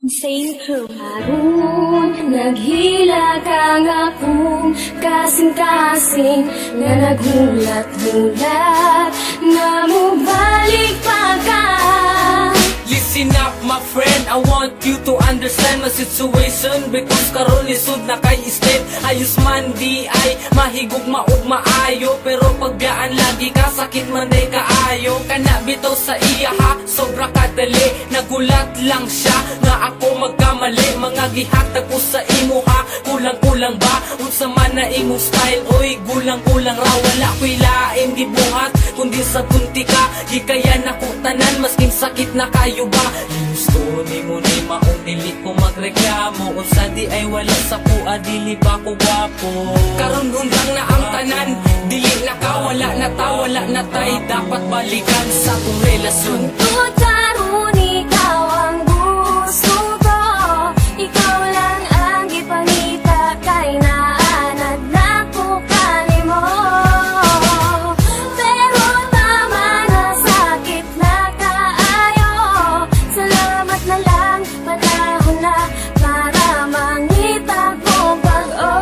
Insane crew. Harun, naghila kang akong kasing-kasing nga naghulat-hulat na mubalik pa ka. Listen up my friend, I want you to understand my situation. Because karon lisod na kay state. Ayos man di ay mahigugma ug maayo, pero paggaan lagi ka sakit man day kaayo. Kana bitaw sa iya ha, sobra kadali. Nagulat lang siya nga ako magkamali. Mga gihatag ko sa imo ha, kulang-kulang ba? Unsa man na imong style, oy gulang-gulang ra. Wala ko'y lain gibuhat kundi sa kunti ka. Gikayan ako tanan masking sakit na kayo ba? Gusto ni mo ni maong dili ko magreklamo. Unsa di ay wala sa kuha, dili ba ko gwapo? Karon undang na ang tanan, dili na ka, wala na ta, wala na tay. Dapat balikan sa kong relasyon. Tungkol karon, ikaw ang gusto ko. Ikaw lang ang ipangita kay naanad na ko kanimo. Pero tama na, sakit na kaayo. Salamat na lang, panahon na para mangita ko pag-o.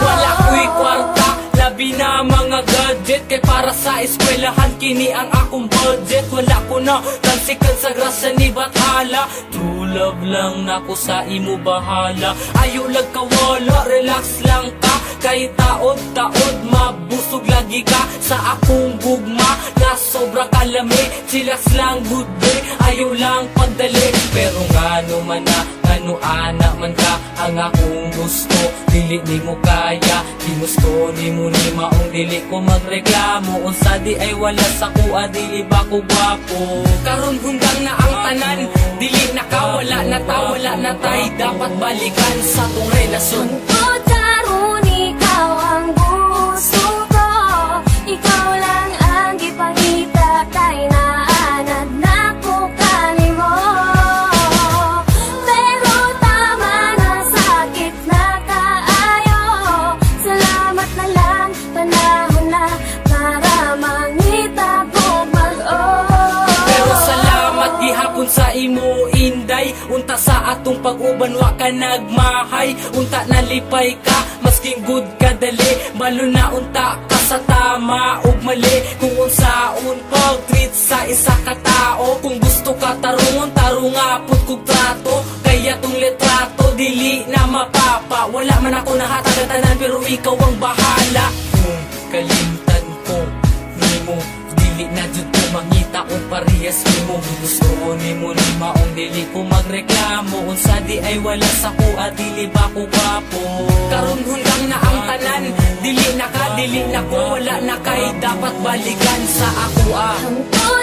Wala ko'y kwarta, labi na mga gadget. Kay para sa eskwelahan, kini ang akong budget. Wala ko na tansikan sa grasya ni Bathala. True love lang nako sa imo bahala. Ayaw lang kawala, relax lang ka. Kay taod-taod, mabusog lagi ka sa akong gugma. Na sobra kalami, chillax lang good day. Ayaw lang pagdali, pero ngano man na, ano anak man ka ang akong gusto. Dili ni mo kaya, di gusto ni mo ni maong dili ko magreklamo. Unsa di ay wala sa kuha, dili ba ko gwapo? Karon hundang na ang tanan, dili na ka, wala na ta, wala na tay. Dapat balikan sa tong relasyon. Tungkol karon, ikaw ang gusto ko. Ikaw lang ang ipangita kay naanad na ko kanimo. Pero tama na, sakit na kaayo. Salamat na lang, panahon na para mangita ko pag-o. Pero salamat gihapon sa imo inday. Unta sa atong pag-uban wa ka nagmahay. Unta nalipay ka, masking good ka dali. Malo na unta ka sa tama ug mali. Kung unsaon pag-treat sa isa ka tao. Kung gusto ka tarungon, tarungapot kog trato. Kaya tong litrato dili na mapapa. Wala man ako nahatag tanan, pero ikaw ang bahala. Kung kalimtan ko nimo, dili na jud ko mangita o parehas nimo. Gusto ni mo ni maong dili ko magreklamo. Unsa di ay wala sa kuha, dili ba ko gwapo? Karon hundang na ang tanan, dili na ka, dili na ko, wala na kay. Dapat balikan sa ako Tungkol